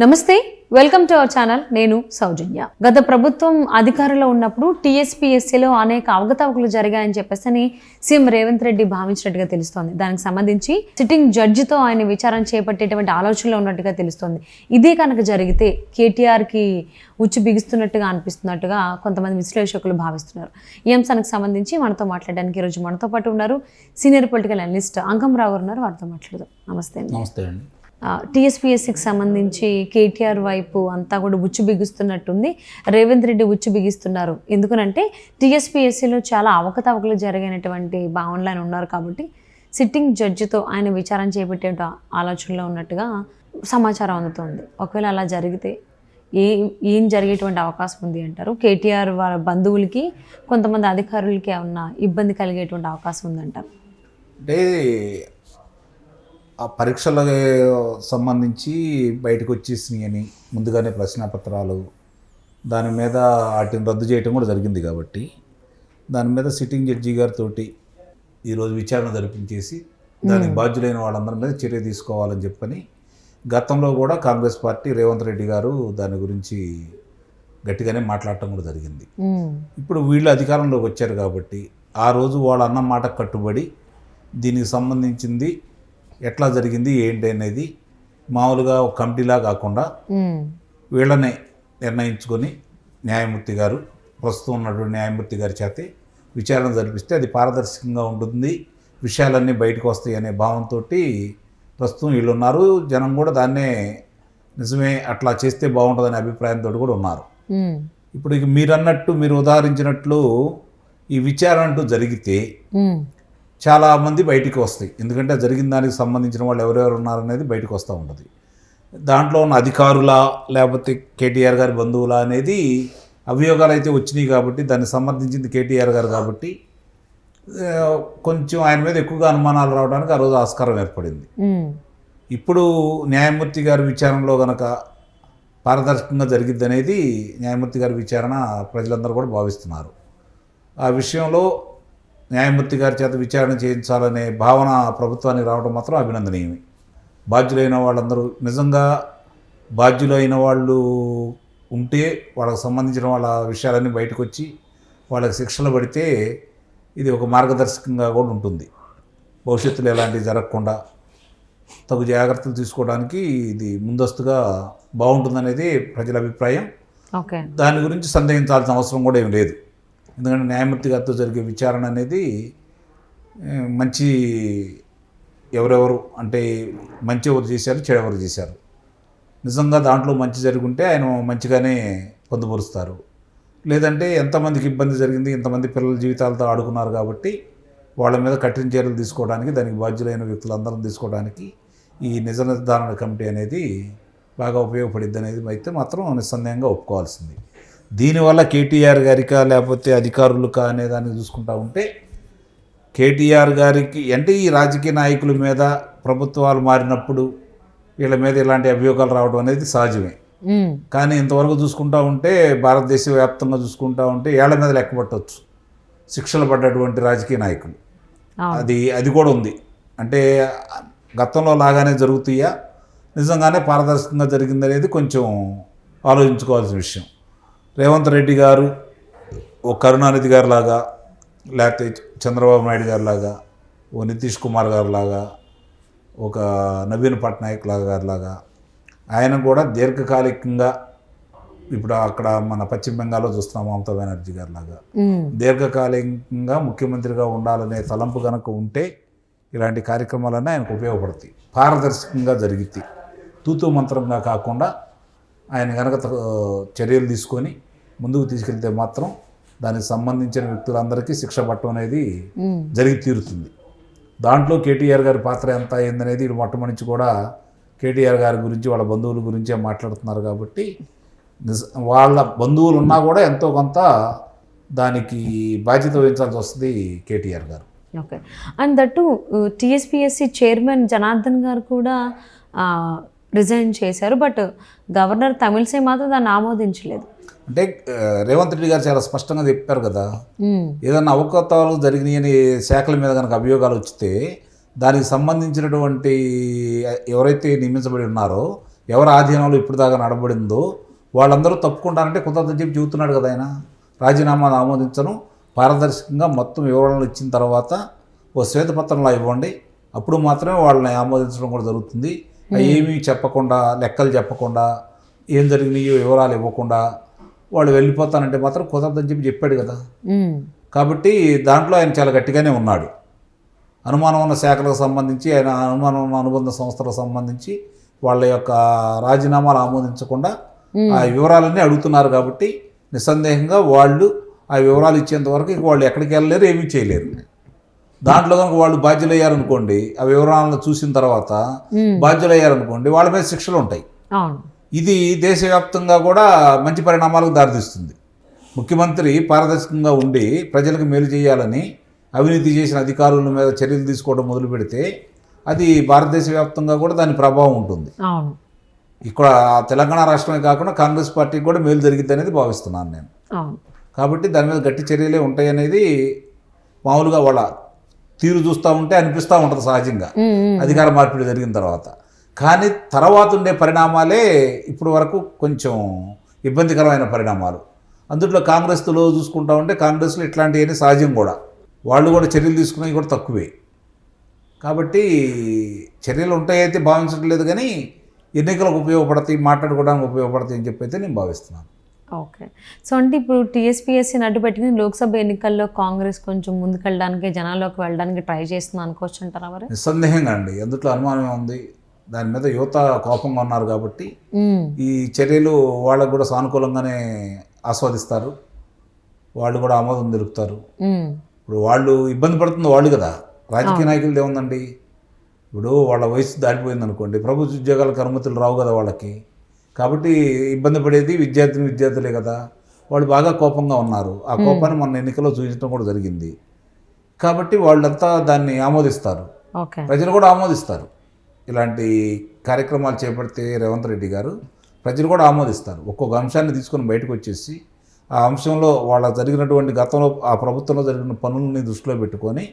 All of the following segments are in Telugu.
నమస్తే, వెల్కమ్ టు అవర్ ఛానల్. నేను సౌజన్య. గత ప్రభుత్వం అధికారంలో ఉన్నప్పుడు టీఎస్పీఎస్సీలో అనేక అవకతవకలు జరిగాయని చెప్పేసి సీఎం రేవంత్ రెడ్డి భావించినట్టుగా తెలుస్తోంది. దానికి సంబంధించి సిట్టింగ్ జడ్జితో ఆయన విచారణ చేపట్టేటువంటి ఆలోచనలో ఉన్నట్టుగా తెలుస్తోంది. ఇదే కనుక జరిగితే కేటీఆర్కి ఉచ్చు బిగుస్తున్నట్టుగా అనిపిస్తున్నట్టుగా కొంతమంది విశ్లేషకులు భావిస్తున్నారు. ఈ అంశానికి సంబంధించి మనతో మాట్లాడడానికి ఈరోజు మనతో పాటు ఉన్నారు సీనియర్ పొలిటికల్ అనలిస్ట్ అంకంరావు గారు ఉన్నారు. వారితో మాట్లాడదాం. నమస్తే అండి. నమస్తే అండి. టీఎస్పీఎస్సీకి సంబంధించి కేటీఆర్ వైపు అంతా కూడా ఉచ్చు బిగుస్తున్నట్టుంది. రేవంత్ రెడ్డి ఉచ్చు బిగిస్తున్నారు. ఎందుకనంటే టీఎస్పీఎస్సీలో చాలా అవకతవకలు జరిగినటువంటి భావనలు ఆయన ఉన్నారు కాబట్టి సిట్టింగ్ జడ్జితో ఆయన విచారణ చేపట్టే ఆలోచనలో ఉన్నట్టుగా సమాచారం అందుతోంది. ఒకవేళ అలా జరిగితే ఏం జరిగేటువంటి అవకాశం ఉంది అంటారు? కేటీఆర్ వాళ్ళ బంధువులకి కొంతమంది అధికారులకి ఏమన్నా ఇబ్బంది కలిగేటువంటి అవకాశం ఉందంటారు? అంటే ఆ పరీక్షలకు సంబంధించి బయటకు వచ్చేసినాయి అని ముందుగానే ప్రశ్నపత్రాలు దాని మీద వాటిని రద్దు చేయడం కూడా జరిగింది కాబట్టి దాని మీద సిట్టింగ్ జడ్జి గారితో ఈరోజు విచారణ జరిపించేసి దానికి బాధ్యులైన వాళ్ళందరి మీద చర్య తీసుకోవాలని చెప్పని గతంలో కూడా కాంగ్రెస్ పార్టీ రేవంత్ రెడ్డి గారు దాని గురించి గట్టిగానే మాట్లాడటం కూడా జరిగింది. ఇప్పుడు వీళ్ళు అధికారంలోకి వచ్చారు కాబట్టి ఆ రోజు వాళ్ళ అన్న మాట కట్టుబడి దీనికి సంబంధించింది ఎట్లా జరిగింది ఏంటి అనేది మామూలుగా ఒక కమిటీలా కాకుండా వీళ్ళనే నిర్ణయించుకొని న్యాయమూర్తి గారు ప్రస్తుతం ఉన్నటువంటి న్యాయమూర్తి గారి చేతే విచారణ జరిపిస్తే అది పారదర్శకంగా ఉంటుంది, విషయాలన్నీ బయటకు వస్తాయి అనే భావంతో ప్రస్తుతం వీళ్ళు ఉన్నారు. జనం కూడా దాన్నే నిజమే అట్లా చేస్తే బాగుంటుందనే అభిప్రాయంతో కూడా ఉన్నారు. ఇప్పుడు ఇక మీరు ఉదాహరించినట్లు ఈ విచారణ అంటూ జరిగితే చాలామంది బయటికి వస్తాయి. ఎందుకంటే జరిగిన దానికి సంబంధించిన వాళ్ళు ఎవరెవరు ఉన్నారనేది బయటకు వస్తూ ఉంటుంది. దాంట్లో ఉన్న అధికారుల లేకపోతే కేటీఆర్ గారి బంధువుల అనేది అభియోగాలు అయితే వచ్చినాయి కాబట్టి దాన్ని సమర్థించింది కేటీఆర్ గారు కాబట్టి కొంచెం ఆయన మీద ఎక్కువగా అనుమానాలు రావడానికి ఆ రోజు ఆస్కారం ఏర్పడింది. ఇప్పుడు న్యాయమూర్తి గారి విచారణలో కనుక పారదర్శకంగా జరిగిద్ది అనేది న్యాయమూర్తి గారి విచారణ ప్రజలందరూ కూడా భావిస్తున్నారు. ఆ విషయంలో న్యాయమూర్తి గారి చేత విచారణ చేయించాలనే భావన ప్రభుత్వానికి రావడం మాత్రం అభినందనీయమే. బాధ్యులైన వాళ్ళందరూ నిజంగా బాధ్యులైన వాళ్ళు ఉంటే వాళ్ళకి సంబంధించిన వాళ్ళ విషయాలన్నీ బయటకు వచ్చి వాళ్ళకి శిక్షలు పడితే ఇది ఒక మార్గదర్శకంగా కూడా ఉంటుంది. భవిష్యత్తులో ఎలాంటివి జరగకుండా తగు జాగ్రత్తలు తీసుకోవడానికి ఇది ముందస్తుగా బాగుంటుందనేది ప్రజల అభిప్రాయం. దాని గురించి సందేహించాల్సిన అవసరం కూడా ఏం లేదు. ఎందుకంటే న్యాయమూర్తి గారితో జరిగే విచారణ అనేది మంచి ఎవరెవరు అంటే మంచి ఎవరు చేశారు, చెడు ఎవరు చేశారు, నిజంగా దాంట్లో మంచి జరుగుంటే ఆయన మంచిగానే పొందుపరుస్తారు. లేదంటే ఎంతమందికి ఇబ్బంది జరిగింది, ఎంతమంది పిల్లల జీవితాలతో ఆడుకున్నారు కాబట్టి వాళ్ళ మీద కఠిన చర్యలు తీసుకోవడానికి దానికి బాధ్యులైన వ్యక్తులందరం తీసుకోవడానికి ఈ నిజ నిర్ధారణ కమిటీ అనేది బాగా ఉపయోగపడిద్ది అనేది అయితే మాత్రం నిస్సందేహంగా ఒప్పుకోవాల్సింది. దీనివల్ల కేటీఆర్ గారికా లేకపోతే అధికారులకా అనే దాన్ని చూసుకుంటా ఉంటే కేటీఆర్ గారికి అంటే ఈ రాజకీయ నాయకుల మీద ప్రభుత్వాలు మారినప్పుడు వీళ్ళ మీద ఇలాంటి అభియోగాలు రావడం అనేది సహజమే. కానీ ఇంతవరకు చూసుకుంటా ఉంటే భారతదేశ వ్యాప్తంగా చూసుకుంటా ఉంటే ఏళ్ల మీద లెక్కపట్టవచ్చు శిక్షలు పడ్డటువంటి రాజకీయ నాయకులు. అది కూడా ఉంది. అంటే గతంలో లాగానే జరుగుతాయా, నిజంగానే పారదర్శకంగా జరిగిందనేది కొంచెం ఆలోచించుకోవాల్సిన విషయం. రేవంత్ రెడ్డి గారు ఓ కరుణానిధి గారు లాగా, లేకపోతే చంద్రబాబు నాయుడు గారు లాగా, ఓ నితీష్ కుమార్ గారు లాగా, ఒక నవీన్ పట్నాయక్ గారిలాగా ఆయన కూడా దీర్ఘకాలికంగా ఇప్పుడు అక్కడ మన పశ్చిమ బెంగాల్లో చూస్తున్నాం మమతా బెనర్జీ గారి లాగా దీర్ఘకాలికంగా ముఖ్యమంత్రిగా ఉండాలనే తలంపు కనుక ఉంటే ఇలాంటి కార్యక్రమాలన్నీ ఆయనకు ఉపయోగపడతాయి. పారదర్శకంగా జరిగితే తూతూ మంత్రంగా కాకుండా ఆయన కనుక చర్యలు తీసుకొని ముందుకు తీసుకెళ్తే మాత్రం దానికి సంబంధించిన వ్యక్తులందరికీ శిక్ష పట్టడం అనేది జరిగి తీరుతుంది. దాంట్లో కేటీఆర్ గారి పాత్ర ఎంత అయిందనేది ఇది మొట్టమొదటి కూడా కేటీఆర్ గారి గురించి వాళ్ళ బంధువుల గురించే మాట్లాడుతున్నారు కాబట్టి వాళ్ళ బంధువులు ఉన్నా కూడా ఎంతో కొంత దానికి బాధ్యత వహించాల్సి వస్తుంది కేటీఆర్ గారు. Okay. And that TSPSC chairman Janardhan గారు కూడా రిజైన్ చేశారు. బట్ గవర్నర్ తమిళసై మాత్రం దాన్ని ఆమోదించలేదు. అంటే రేవంత్ రెడ్డి గారు చాలా స్పష్టంగా చెప్పారు కదా, ఏదన్నా అవకతవకలు జరిగినాయని శాఖల మీద కనుక అభియోగాలు వచ్చితే దానికి సంబంధించినటువంటి ఎవరైతే నియమించబడి ఉన్నారో ఎవరి ఆధీనంలో ఇప్పుడు దాకా నడబడిందో వాళ్ళందరూ తప్పుకుంటారంటే కుదరదని చెప్పి చెబుతున్నాడు కదా ఆయన. రాజీనామాను ఆమోదించను, పారదర్శకంగా మొత్తం వివరణలు ఇచ్చిన తర్వాత ఓ శ్వేతపత్రంలా ఇవ్వండి, అప్పుడు మాత్రమే వాళ్ళని ఆమోదించడం కూడా జరుగుతుంది. ఏమీ చెప్పకుండా, లెక్కలు చెప్పకుండా, ఏం జరిగినాయో వివరాలు ఇవ్వకుండా వాళ్ళు వెళ్ళిపోతానంటే మాత్రం కుదరదని చెప్పి చెప్పాడు కదా. కాబట్టి దాంట్లో ఆయన చాలా గట్టిగానే ఉన్నాడు. అనుమానం ఉన్న శాఖలకు సంబంధించి, ఆయన అనుమానం ఉన్న అనుబంధ సంస్థలకు సంబంధించి వాళ్ళ యొక్క రాజీనామాలు ఆమోదించకుండా ఆ వివరాలన్నీ అడుగుతున్నారు. కాబట్టి నిస్సందేహంగా వాళ్ళు ఆ వివరాలు ఇచ్చేంత వరకు ఇక వాళ్ళు ఎక్కడికి వెళ్ళలేరు, ఏమీ చేయలేరు. దాంట్లో కనుక వాళ్ళు బాధ్యులయ్యారనుకోండి, ఆ వివరాలను చూసిన తర్వాత బాధ్యులయ్యారనుకోండి, వాళ్ళ మీద శిక్షలు ఉంటాయి. ఇది దేశవ్యాప్తంగా కూడా మంచి పరిణామాలకు దారితీస్తుంది. ముఖ్యమంత్రి పారదర్శకంగా ఉండి ప్రజలకు మేలు చేయాలని అవినీతి చేసిన అధికారుల మీద చర్యలు తీసుకోవడం మొదలు పెడితే అది భారతదేశ వ్యాప్తంగా కూడా దాని ప్రభావం ఉంటుంది. ఇక్కడ తెలంగాణ రాష్ట్రమే కాకుండా కాంగ్రెస్ పార్టీకి కూడా మేలు జరిగిద్ది అనేది భావిస్తున్నాను నేను. కాబట్టి దాని మీద గట్టి చర్యలే ఉంటాయి అనేది మామూలుగా వాళ్ళ తీరు చూస్తూ ఉంటే అనిపిస్తూ ఉంటుంది సహజంగా, అధికార మార్పిడి జరిగిన తర్వాత. కానీ తర్వాత ఉండే పరిణామాలే ఇప్పటి వరకు కొంచెం ఇబ్బందికరమైన పరిణామాలు. అందులో కాంగ్రెస్లో చూసుకుంటా ఉంటే కాంగ్రెస్లో ఇట్లాంటివన్నీ సహజం కూడా, వాళ్ళు కూడా చర్యలు తీసుకునేవి కూడా తక్కువే. కాబట్టి చర్యలు ఉంటాయైతే భావించడం లేదు, కానీ ఎన్నికలకు ఉపయోగపడతాయి, మాట్లాడుకోవడానికి ఉపయోగపడతాయి అని చెప్పి అయితే నేను భావిస్తున్నాను. ఓకే. సో అంటే ఇప్పుడు టీఎస్పీఎస్సీని అడ్డు పెట్టుకుని లోక్సభ ఎన్నికల్లో కాంగ్రెస్ కొంచెం ముందుకెళ్ళడానికి, జనాల్లోకి వెళ్ళడానికి ట్రై చేస్తుంది అనుకోవచ్చు అంటారా మరి? నిస్సందేహంగా అండి, అందులో అనుమానం ఉంది. దాని మీద యువత కోపంగా ఉన్నారు కాబట్టి ఈ చర్యలు వాళ్ళకు కూడా సానుకూలంగానే ఆస్వాదిస్తారు, వాళ్ళు కూడా ఆమోదం తెలుపుతారు. ఇప్పుడు వాళ్ళు ఇబ్బంది పడుతుంది వాళ్ళు కదా, రాజకీయ నాయకులది ఏముందండి. ఇప్పుడు వాళ్ళ వయసు దాటిపోయింది అనుకోండి, ప్రభుత్వ ఉద్యోగాలకు అనుమతులు రావు కదా వాళ్ళకి. కాబట్టి ఇబ్బంది పడేది విద్యార్థులే కదా. వాళ్ళు బాగా కోపంగా ఉన్నారు. ఆ కోపాన్ని మొన్న ఎన్నికల్లో చూపించడం కూడా జరిగింది. కాబట్టి వాళ్ళంతా దాన్ని ఆమోదిస్తారు, ప్రజలు కూడా ఆమోదిస్తారు. ఇలాంటి కార్యక్రమాలు చేపడితే రేవంత్ రెడ్డి గారు ప్రజలు కూడా ఆమోదిస్తారు. ఒక్కొక్క అంశాన్ని తీసుకొని బయటకు వచ్చేసి ఆ అంశంలో వాళ్ళ జరిగినటువంటి గతంలో ఆ ప్రభుత్వంలో జరిగిన పనులని దృష్టిలో పెట్టుకొని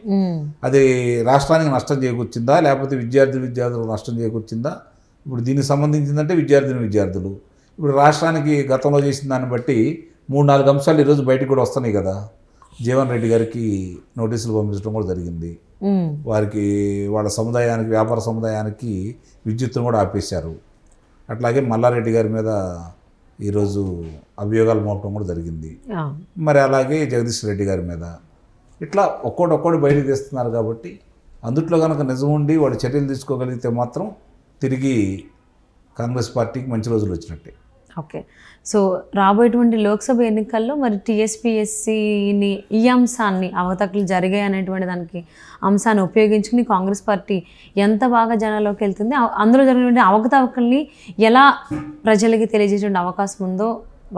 అది రాష్ట్రానికి నష్టం చేకూర్చిందా లేకపోతే విద్యార్థులకు నష్టం చేకూర్చిందా, ఇప్పుడు దీనికి సంబంధించిందంటే విద్యార్థులు ఇప్పుడు రాష్ట్రానికి గతంలో చేసిన దాన్ని బట్టి 3-4 అంశాలు ఈరోజు బయటకు కూడా వస్తున్నాయి కదా. జీవన్ రెడ్డి గారికి నోటీసులు పంపించడం కూడా జరిగింది. వారికి వాళ్ళ సముదాయానికి, వ్యాపార సముదాయానికి విద్యుత్తును కూడా ఆపేశారు. అట్లాగే మల్లారెడ్డి గారి మీద ఈరోజు అభియోగాలు మోపడం కూడా జరిగింది. మరి అలాగే జగదీష్ రెడ్డి గారి మీద ఇట్లా ఒక్కోటి బయటకు తీస్తున్నారు. కాబట్టి అందుట్లో కనుక నిజం ఉండి వాళ్ళు చర్యలు తీసుకోగలిగితే మాత్రం తిరిగి కాంగ్రెస్ పార్టీకి మంచి రోజులు వచ్చినట్టే. ఓకే. సో రాబోయేటువంటి లోక్సభ ఎన్నికల్లో మరి టీఎస్పీఎస్సీని ఈ అంశాన్ని అవతకులు జరిగాయి అనేటువంటి దానికి అంశాన్ని ఉపయోగించుకుని కాంగ్రెస్ పార్టీ ఎంత బాగా జనాల్లోకి వెళ్తుంది, అందులో జరిగినటువంటి అవకతవకల్ని ఎలా ప్రజలకి తెలియజేసే అవకాశం ఉందో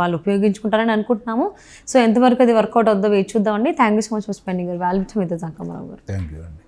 వాళ్ళు ఉపయోగించుకుంటారని అనుకుంటున్నాము. సో ఎంతవరకు అది వర్కౌట్ అవుతుందో వేచి చూద్దామండి. Thank you so much for spending your valuable time with us, Ankammarao garu. Thank you అండి.